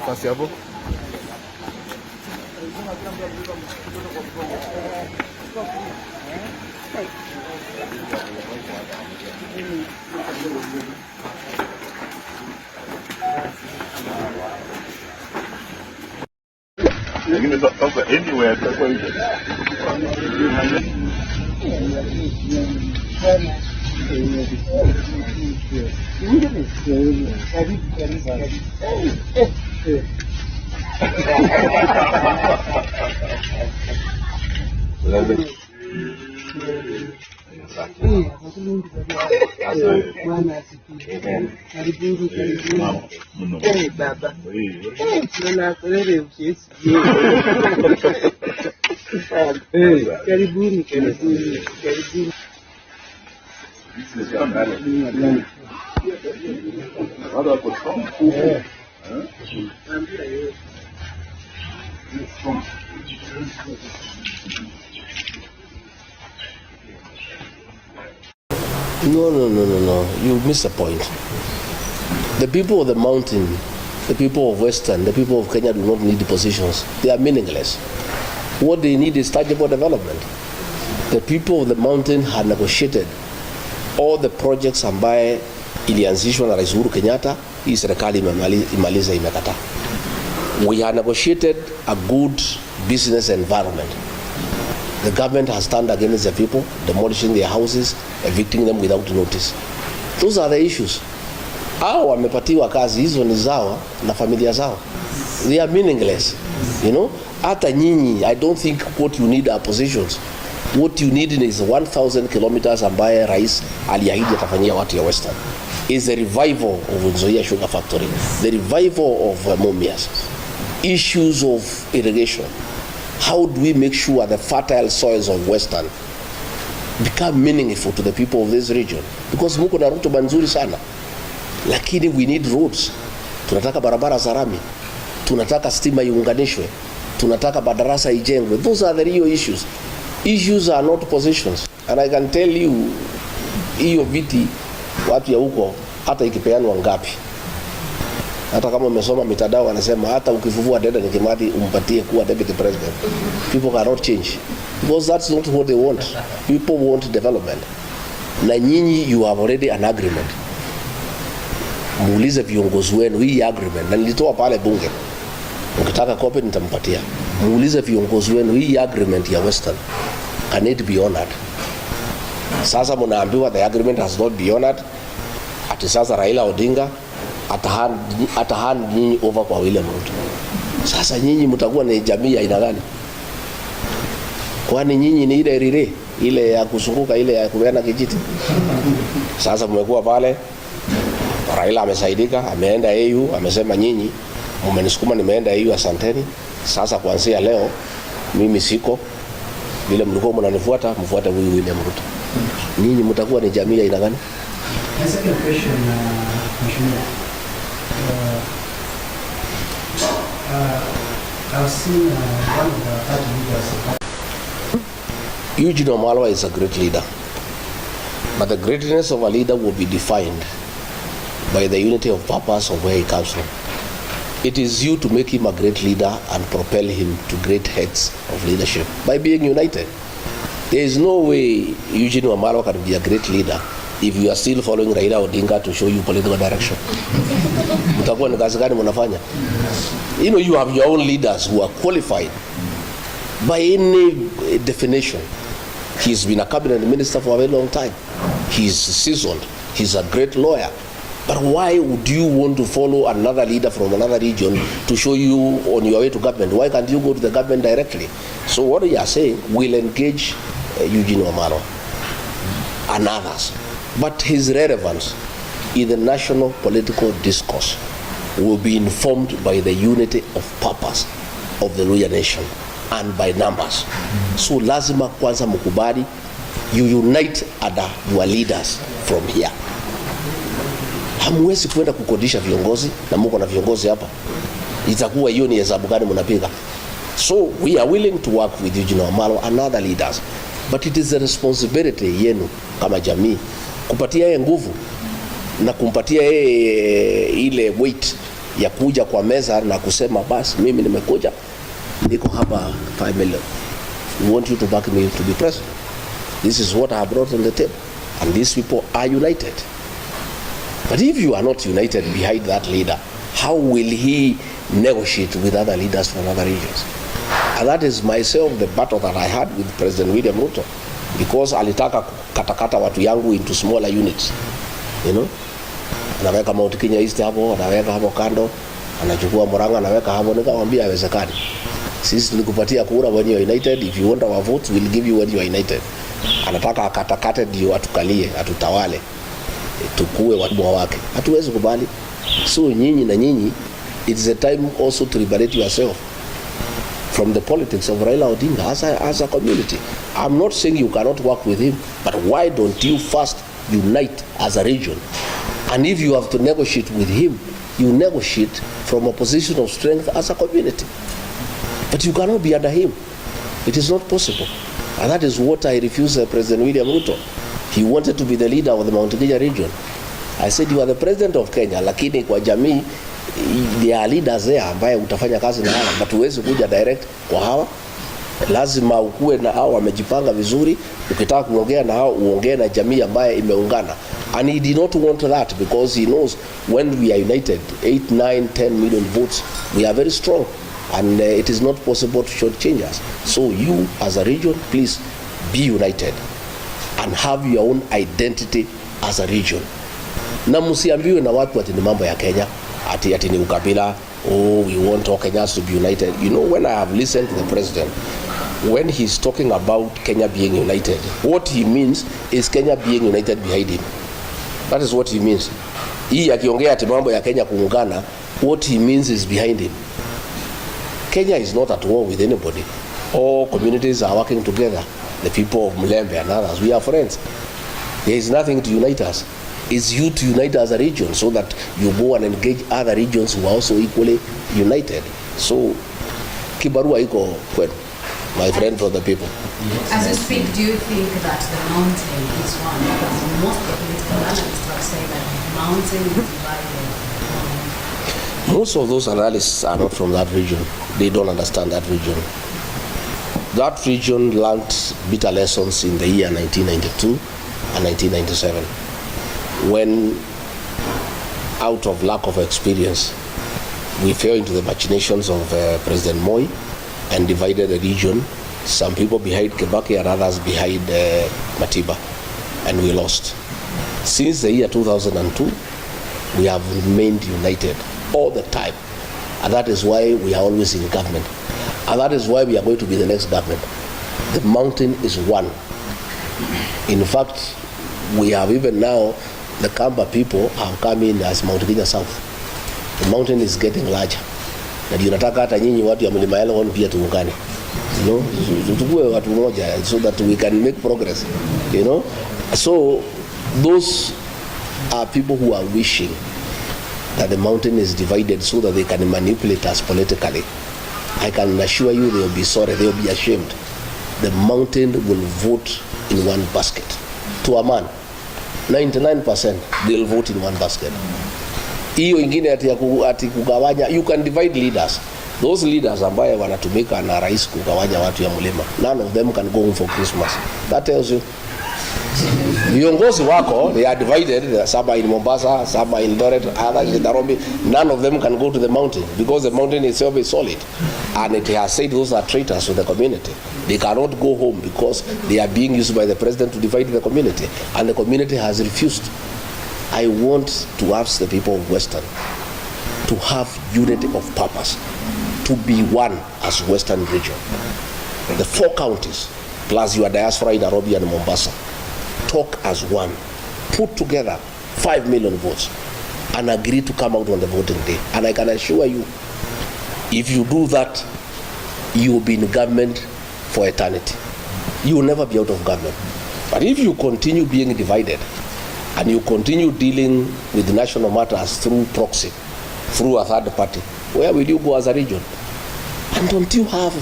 nafasi hapo. Lakini sasa anywhere kwa hiyo. Baba. Karibuni. No. You miss the point. The people of the mountain, the people of Western, the people of Kenya do not need the positions. They are meaningless. What they need is tangible development. The people of the mountain had negotiated all the projects ambaye ilianzishwa na Rais Uhuru Kenyatta, hii serikali imaliza imekataa. We have negotiated a good business environment. The government has turned against the people, demolishing their houses, evicting them without notice. Those are the issues. Hao wamepatiwa kazi, hizo ni zao na familia zao. They are meaningless. You know, hata nyinyi, I don't think what you need are positions. What you need is 1,000 kilometers ambaye rais aliahidi atafanyia watu ya Western. Is the revival of Nzoia Sugar Factory, the revival of Mumias, issues of irrigation. How do we make sure the fertile soils of Western become meaningful to the people of this region? Because muko na rutuba nzuri sana, lakini we need roads. Tunataka barabara za rami, tunataka stima iunganishwe, tunataka madarasa ijengwe. Those are the real issues. Issues are not positions. And I can tell you, hiyo viti watu ya huko hata ikipeanwa ngapi, hata kama umesoma mitandao wanasema hata ukifufua dada ni Kimathi umpatie kuwa deputy president, people cannot change because that's not what they want. People want development. Na nyinyi you have already an agreement. Muulize viongozi wenu hii agreement, na nilitoa pale bunge, ukitaka copy nitampatia. Muulize viongozi wenu hii agreement ya Western, can it be honored? Sasa mnaambiwa the agreement has not been honored. Ati sasa Raila Odinga atahand nyinyi over kwa William Ruto. Sasa nyinyi mtakuwa ni jamii ya aina gani? Kwani nyinyi ni ile rire ile ya kusunguka ile ya kupeana kijiti? Sasa mmekuwa pale, Raila amesaidika, ameenda AU, amesema nyinyi mmenisukuma nimeenda AU, asanteni. Sasa kuanzia leo mimi siko, vile mlikuwa mnanifuata mfuate huyu William Ruto. Nyinyi mtakuwa ni jamii ya aina gani? Second question, I've seen one of the party leaders. Eugene Wamalwa is a great leader, but the greatness of a leader will be defined by the unity of purpose of where he comes from. It is you to make him a great leader and propel him to great heights of leadership by being united. There is no way Eugene Wamalwa can be a great leader if you are still following Raila Odinga to show you political direction. Mtakuwa ni kazi gani mnafanya? You know, you have your own leaders who are qualified by any definition. He's been a cabinet minister for a very long time. He's seasoned. He's a great lawyer. But why would you want to follow another leader from another region to show you on your way to government? Why can't you go to the government directly? So what we are saying, we'll engage Eugene Wamalwa and others. But his relevance in the national political discourse will be informed by the unity of purpose of the Luhya nation and by numbers. So lazima kwanza mkubali, you unite under your leaders from here. Hamwezi kwenda kukodisha viongozi na mko na viongozi hapa. Itakuwa hiyo ni hesabu gani mnapiga? So we are willing to work with Eugene Wamalwa and other leaders. But it is the responsibility yenu kama jamii kupatia yeye nguvu na kumpatia yeye ile weight ya kuja kwa meza na kusema basi mimi nimekuja niko hapa 5 million. We want you to back me to be president. This is what I have brought on the table. And these people are united. But if you are not united behind that leader, how will he negotiate with other leaders from other regions? And that is myself the battle that I had with President William Ruto, because alitaka katakata watu yangu into smaller units, you know. Anaweka Mount Kenya East hapo, anaweka hapo kando, anachukua Murang'a anaweka hapo. Nikamwambia haiwezekani. Sisi tulikupatia kura when you are united. If you want our votes, we'll give you when you are united. Anataka akatakate ndio atukalie, atutawale, tukue watu wake. Hatuwezi kubali. So nyinyi na nyinyi, it's a time also to liberate yourself from the politics of Raila Odinga as a community. I'm not saying you cannot work with him, but why don't you first unite as a region? And if you have to negotiate with him, you negotiate from a position of strength as a community. But you cannot be under him. It is not possible. And that is what I refuse President William Ruto. He wanted to be the leader of the Mount Kenya region. I said, you are the president of Kenya, lakini kwa jamii, there are leaders there ambaye utafanya kazi na hawa, but huwezi kuja direct kwa hawa. Lazima ukue na hao wamejipanga vizuri. Ukitaka kuongea na hao, uongee na jamii ambaye imeungana. And he did not want that, because he knows when we are united, 8, 9, 10 million votes, we are very strong. And it is not possible to shortchange us. So you as a region, please be united and have your own identity as a region. Na msiambiwe na watu ati ni mambo ya Kenya, ati ni ukabila, oh we want all Kenyans to be united. You know, when I have listened to the president, when he's talking about Kenya being united, what he means is Kenya being united behind him. That is what he means. Hii akiongea ati mambo ya Kenya kuungana, what he means is behind him. Kenya is not at war with anybody. All communities are working together. The people of Mulembe and others, we are friends. There is nothing to unite us. It's you to unite as a region, so that you go and engage other regions who are also equally united. So, kibarua iko kwenu, my friend for the people. As you speak, do you think that the mountain is one? Because most of the political analysts have said that the mountain is divided. Most of those analysts are not from that region. They don't understand that region. That region learned bitter lessons in the year 1992 and 1997, when, out of lack of experience, we fell into the machinations of President Moi and divided the region. Some people behind Kibaki and others behind Matiba, and we lost. Since the year 2002, we have remained united all the time, and that is why we are always in government, and that is why we are going to be the next government. The mountain is one. In fact, we have even now, the Kamba people have come in as Mount Kenya South. The mountain is getting larger. Na ndio nataka hata nyinyi watu ya Mlima Elgon pia tuungane. You know, tukue watu moja, so that we can make progress. You know, so those are people who are wishing that the mountain is divided so that they can manipulate us politically. I can assure you they will be sorry, they will be ashamed. The mountain will vote in one basket. To a man, 99% they will vote in one basket. Hiyo ingine ati kugawanya, you can divide leaders. Those leaders ambaye wanatumika na rais kugawanya watu ya mlima, none of them can go home for Christmas. That tells you. Viongozi wako, they are divided, some are in Mombasa, some are in Eldoret, others in Nairobi. None of them can go to the mountain, because the mountain itself is solid. And it has said those are traitors to the community. They cannot go home because they are being used by the president to divide the community. And the community has refused. I want to ask the people of Western to have unity of purpose, to be one as Western region. The 4 counties, plus your diaspora in Nairobi and Mombasa, talk as one, put together 5 million votes, and agree to come out on the voting day. And I can assure you, if you do that, you will be in government for eternity. You will never be out of government. But if you continue being divided, and you continue dealing with national matters through proxy, through a third party, where will you go as a region? And don't you have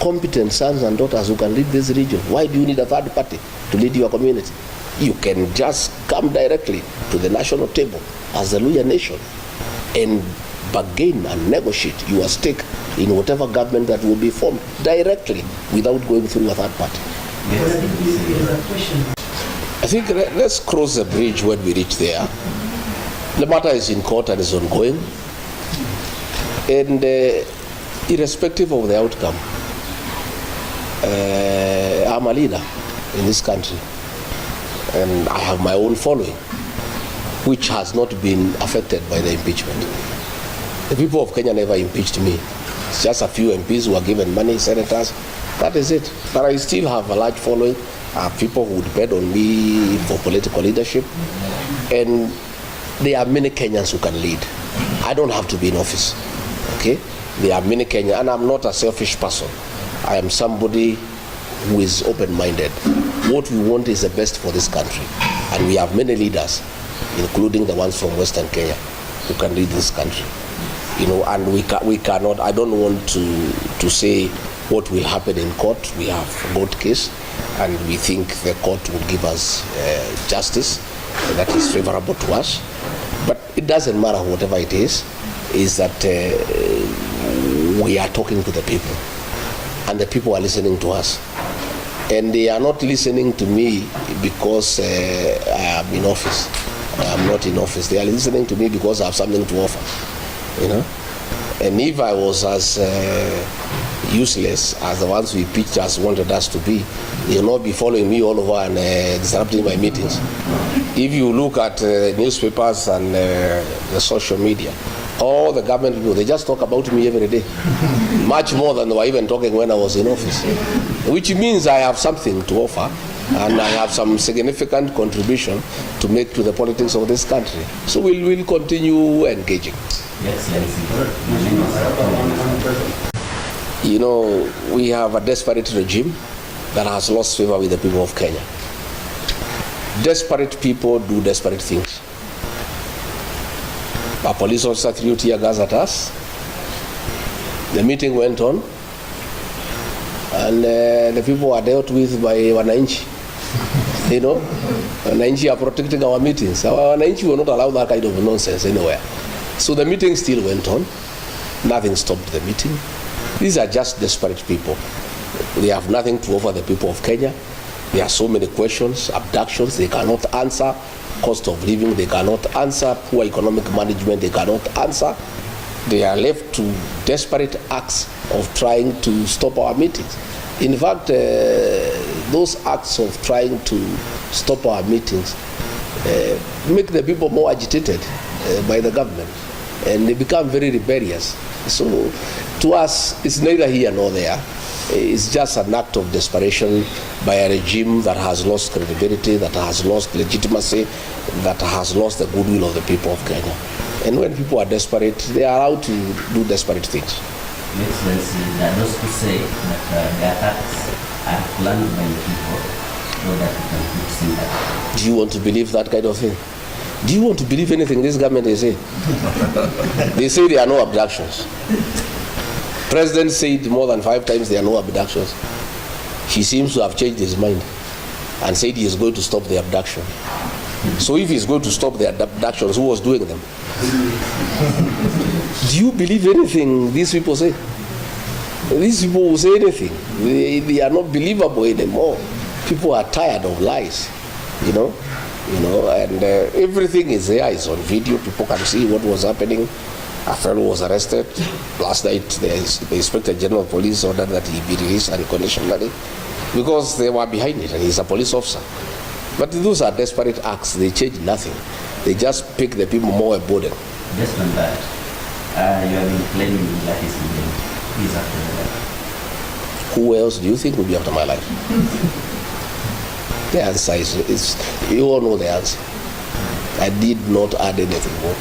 competent sons and daughters who can lead this region? Why do you need a third party to lead your community? You can just come directly to the national table as the Luya nation and bargain and negotiate your stake in whatever government that will be formed directly without going through a third party. I think let's cross the bridge when we reach there. The matter is in court and is ongoing. And irrespective of the outcome, I'm a leader in this country. And I have my own following, which has not been affected by the impeachment. The people of Kenya never impeached me. It's just a few MPs who are given money, senators. That is it. But I still have a large following. I have people who depend on me for political leadership. And there are many Kenyans who can lead. I don't have to be in office. Okay? There are many Kenyans, and I'm not a selfish person. I am somebody who is open-minded. What we want is the best for this country. And we have many leaders, including the ones from Western Kenya, who can lead this country. You know, and we cannot, I don't want to say what will happen in court. We have a court case, and we think the court will give us justice that is favorable to us. But it doesn't matter whatever it is that we are talking to the people, and the people are listening to us. And they are not listening to me because I am in office. I am not in office. They are listening to me because I have something to offer, you know. And if I was as useless as the ones we pictures wanted us to be, they will not be following me all over and disrupting my meetings. If you look at newspapers and the social media, all the government people, they just talk about me every day. Much more than they were even talking when I was in office. Which means I have something to offer, and I have some significant contribution to make to the politics of this country. So we'll continue engaging. You know, we have a desperate regime that has lost favor with the people of Kenya. Desperate people do desperate things. A police officer threw tear gas at us. The meeting went on, and the people were dealt with by Wananchi. You know, Wananchi are protecting our meetings. Our Wananchi will not allow that kind of nonsense anywhere. So the meeting still went on. Nothing stopped the meeting. These are just desperate people. They have nothing to offer the people of Kenya. There are so many questions, abductions they cannot answer, cost of living they cannot answer, poor economic management they cannot answer. They are left to desperate acts of trying to stop our meetings. In fact, those acts of trying to stop our meetings make the people more agitated by the government, and they become very rebellious. So to us, it's neither here nor there. It's just an act of desperation by a regime that has lost credibility, that has lost legitimacy, that has lost the goodwill of the people of Kenya. And when people are desperate, they are allowed to do desperate things. Excellency, there are those who say that the attacks are planned by the people so that we can keep seeing that. Do you want to believe that kind of thing? Do you want to believe anything this government is saying? They say there are no abductions. President said more than 5 times there are no abductions. He seems to have changed his mind and said he is going to stop the abduction. So if he is going to stop the abductions, who was doing them? Do you believe anything these people say? These people will say anything. They are not believable anymore. People are tired of lies, you know, and everything is there. It's on video. People can see what was happening. A fellow was arrested. Last night, the Inspector General of Police ordered that he be released unconditionally because they were behind it, and he's a police officer. But those are desperate acts. They change nothing. They just pick the people more a burden. Just on that, you have been claiming that he's after the life. Who else do you think will be after my life? The answer is you all know the answer. I did not add anything more.